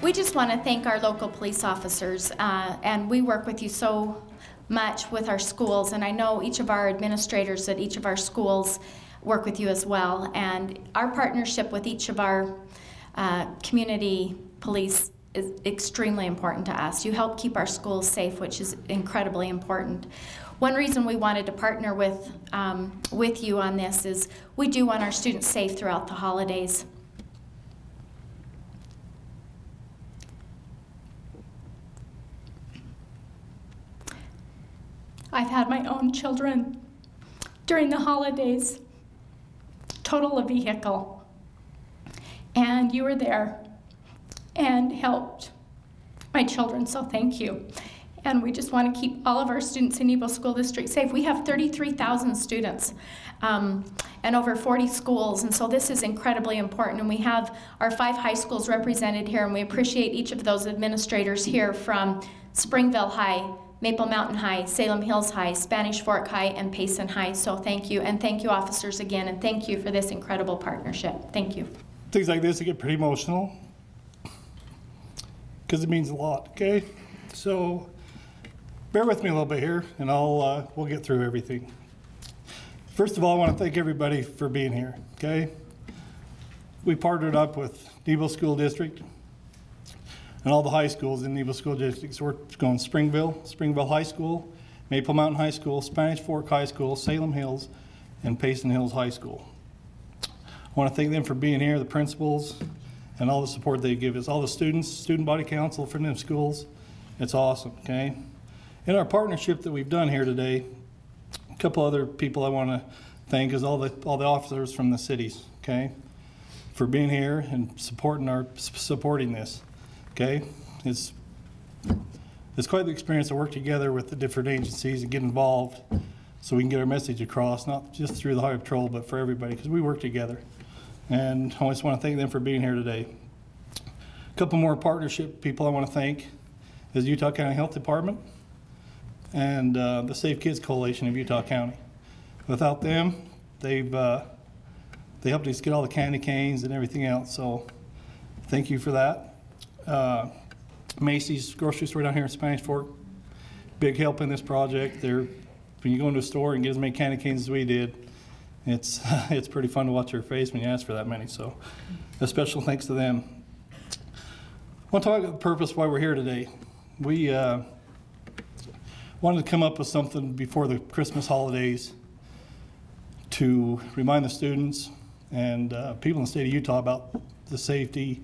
We just want to thank our local police officers, and we work with you so much with our schools, and I know each of our administrators at each of our schools work with you as well, and our partnership with each of our community police is extremely important to us. You help keep our schools safe, which is incredibly important. One reason we wanted to partner with you on this is we do want our students safe throughout the holidays. I've had my own children during the holidays total a vehicle, and you were there and helped my children, so thank you. And we just want to keep all of our students in Nebo School District safe. We have 33,000 students and over 40 schools, and so this is incredibly important. And we have our 5 high schools represented here, and we appreciate each of those administrators here from Springville High, Maple Mountain High, Salem Hills High, Spanish Fork High, and Payson High. So thank you, and thank you officers again, and thank you for this incredible partnership. Thank you. Things like this, I get pretty emotional because it means a lot, okay? So bear with me a little bit here, and we'll get through everything. First of all, I want to thank everybody for being here, okay? We partnered up with Nebo School District and all the high schools in Nebo School District. So we're going Springville High School, Maple Mountain High School, Spanish Fork High School, Salem Hills, and Payson Hills High School. I want to thank them for being here, the principals, and all the support they give us, all the students, student body council from them schools. It's awesome, okay? In our partnership that we've done here today, a couple other people I want to thank is all the officers from the cities, okay, for being here and supporting this. Okay, it's quite the experience to work together with the different agencies and get involved so we can get our message across, not just through the Highway Patrol, but for everybody, because we work together. And I just want to thank them for being here today. A couple more partnership people I want to thank is Utah County Health Department and the Safe Kids Coalition of Utah County. Without them, they helped us get all the candy canes and everything else, so thank you for that. Macy's grocery store down here in Spanish Fork, big help in this project. When you go into a store and get as many candy canes as we did, it's pretty fun to watch your face when you ask for that many, so a special thanks to them. I want to talk about the purpose why we're here today. We wanted to come up with something before the Christmas holidays to remind the students and people in the state of Utah about the safety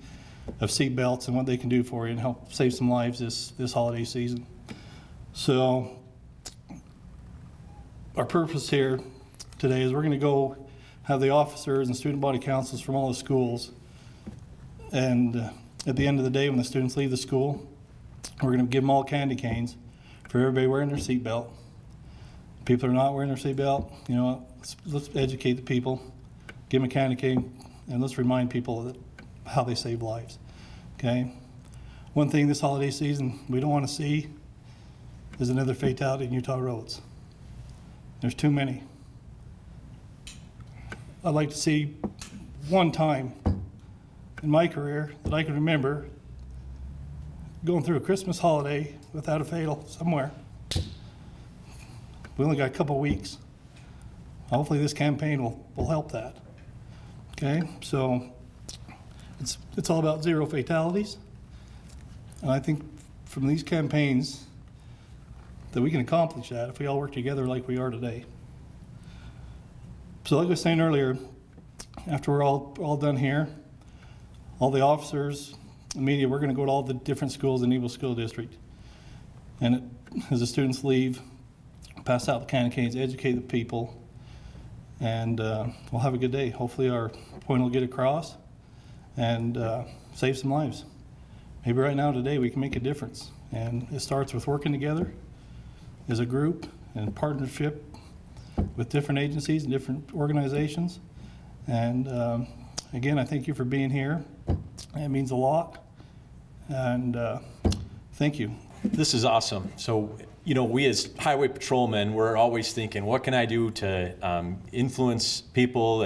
of seat belts and what they can do for you and help save some lives this holiday season. So our purpose here today is we're going to go have the officers and student body councils from all the schools, and at the end of the day when the students leave the school, we're going to give them all candy canes for everybody wearing their seat belt. People are not wearing their seat belt, you know, let's educate the people, give them a candy cane, and let's remind people that how they save lives, okay? One thing this holiday season we don't want to see is another fatality in Utah roads. There's too many. I'd like to see one time in my career that I can remember going through a Christmas holiday without a fatal somewhere. We only got a couple weeks. Hopefully this campaign will help that, okay? So it's all about zero fatalities, and I think from these campaigns that we can accomplish that if we all work together like we are today. So like I was saying earlier, after we're all done here, all the officers, the media, we're going to go to all the different schools in Nebo School District, and as the students leave, pass out the candy canes, educate the people, and we'll have a good day. Hopefully our point will get across and save some lives. Maybe right now today we can make a difference, and it starts with working together as a group and partnership with different agencies and different organizations. And again, I thank you for being here. It means a lot, and thank you. This is awesome. So you know, we as highway patrolmen, we're always thinking, what can I do to influence people,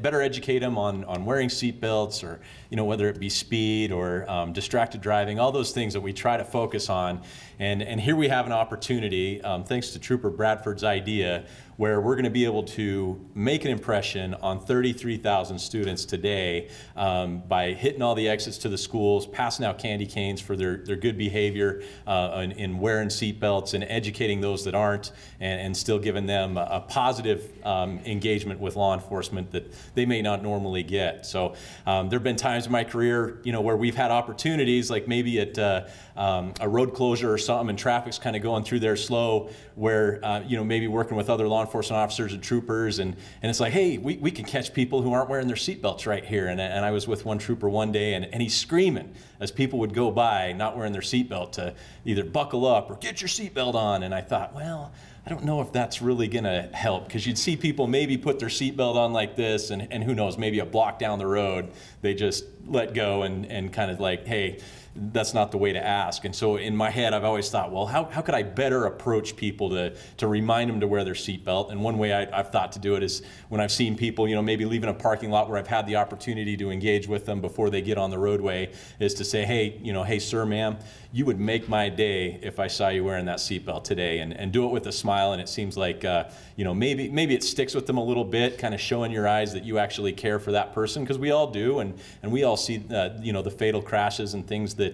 better educate them on wearing seatbelts, or, you know, whether it be speed or distracted driving, all those things that we try to focus on. And here we have an opportunity, thanks to Trooper Bradford's idea, where we're going to be able to make an impression on 33,000 students today by hitting all the exits to the schools, passing out candy canes for their good behavior in wearing seatbelts, and educating those that aren't, and still giving them a positive engagement with law enforcement that they may not normally get. So there have been times in my career, you know, where we've had opportunities, like maybe at a road closure or something, and traffic's kind of going through there slow, where you know, maybe working with other law enforcement officers and troopers, and it's like, hey, we can catch people who aren't wearing their seatbelts right here. And I was with one trooper one day, and he's screaming as people would go by not wearing their seatbelt to either buckle up or get your seatbelt on. And I thought, well, I don't know if that's really gonna help, because you'd see people maybe put their seatbelt on like this, and who knows, maybe a block down the road, they just let go and kind of like, hey, that's not the way to ask. And so in my head, I've always thought, well, how could I better approach people to remind them to wear their seatbelt? And one way I've thought to do it is when I've seen people, you know, maybe leaving a parking lot where I've had the opportunity to engage with them before they get on the roadway, is to say, hey, you know, hey, sir, ma'am, you would make my day if I saw you wearing that seatbelt today, and do it with a smile. And it seems like, you know, maybe it sticks with them a little bit, kind of showing your eyes that you actually care for that person, because we all do, and we all see, you know, the fatal crashes and things that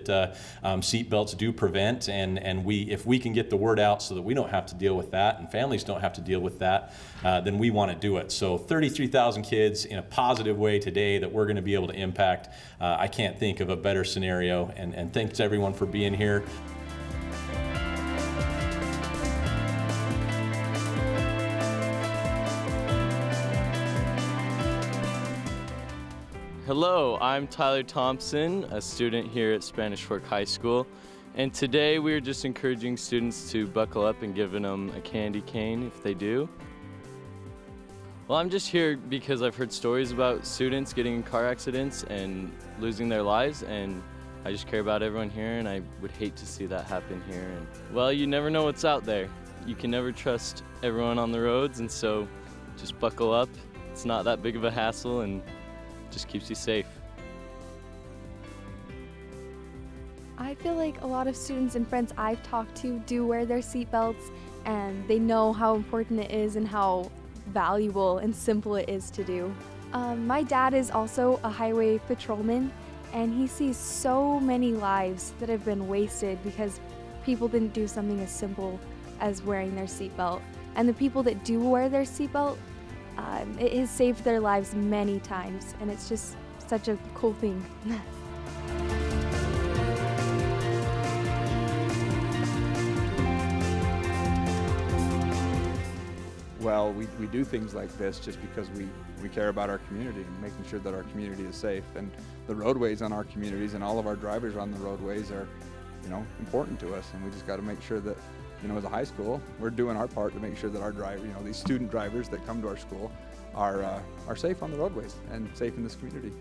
seatbelts do prevent, and if we can get the word out so that we don't have to deal with that, and families don't have to deal with that, then we want to do it. So 33,000 kids in a positive way today that we're going to be able to impact. I can't think of a better scenario, and thanks everyone for being here. Hello, I'm Tyler Thompson, a student here at Spanish Fork High School, and today we're just encouraging students to buckle up and giving them a candy cane if they do. Well, I'm just here because I've heard stories about students getting in car accidents and losing their lives, and I just care about everyone here, and I would hate to see that happen here. And, well, you never know what's out there. You can never trust everyone on the roads, and so just buckle up. It's not that big of a hassle, and just keeps you safe. I feel like a lot of students and friends I've talked to do wear their seatbelts, and they know how important it is and how valuable and simple it is to do. My dad is also a highway patrolman, and he sees so many lives that have been wasted because people didn't do something as simple as wearing their seatbelt. And the people that do wear their seatbelt, it has saved their lives many times, and it's just such a cool thing. Well, we do things like this just because we care about our community and making sure that our community is safe. And the roadways on our communities and all of our drivers on the roadways are, you know, important to us. And we just got to make sure that, you know, as a high school, we're doing our part to make sure that our driver, you know, these student drivers that come to our school are safe on the roadways and safe in this community.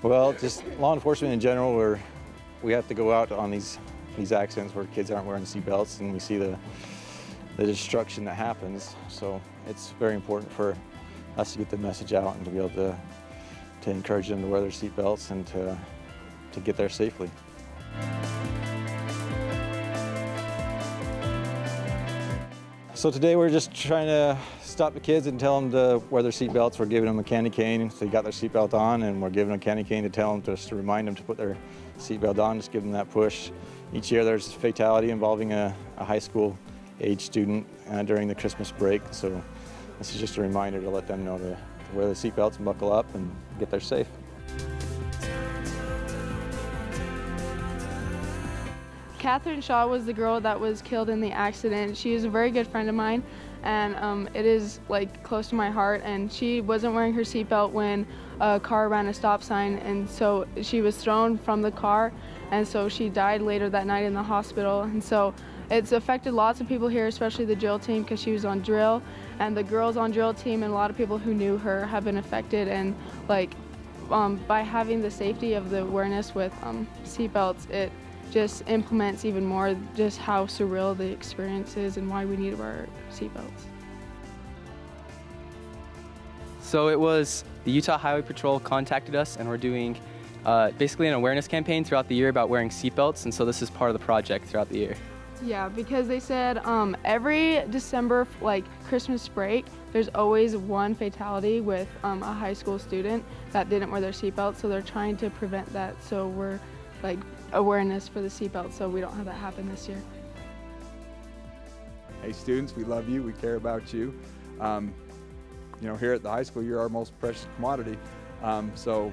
Well, just law enforcement in general, we have to go out on these accidents where kids aren't wearing seatbelts, and we see the destruction that happens. So it's very important for us to get the message out and to be able to encourage them to wear their seatbelts and to get there safely. So today we're just trying to stop the kids and tell them to wear their seatbelts. We're giving them a candy cane so they got their seatbelt on, and we're giving them a candy cane to tell them, just to remind them to put their seatbelt on, just give them that push. Each year there's a fatality involving a high school age student during the Christmas break, so this is just a reminder to let them know to wear their seatbelts and buckle up and get there safe. Catherine Shaw was the girl that was killed in the accident. She is a very good friend of mine, and it is like close to my heart. And she wasn't wearing her seatbelt when a car ran a stop sign, and so she was thrown from the car, and so she died later that night in the hospital. And so it's affected lots of people here, especially the drill team, because she was on drill, and the girls on drill team and a lot of people who knew her have been affected. And like by having the safety of the awareness with seatbelts, it just implements even more just how surreal the experience is and why we need our seatbelts. So it was the Utah Highway Patrol contacted us, and we're doing basically an awareness campaign throughout the year about wearing seatbelts, and so this is part of the project throughout the year. Yeah, because they said every December, like Christmas break, there's always one fatality with a high school student that didn't wear their seatbelt, so they're trying to prevent that. So we're like awareness for the seatbelt so we don't have that happen this year. Hey students, we love you, we care about you. You know, here at the high school, you're our most precious commodity. So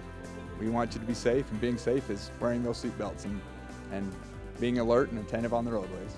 we want you to be safe, and being safe is wearing those seatbelts and being alert and attentive on the roadways.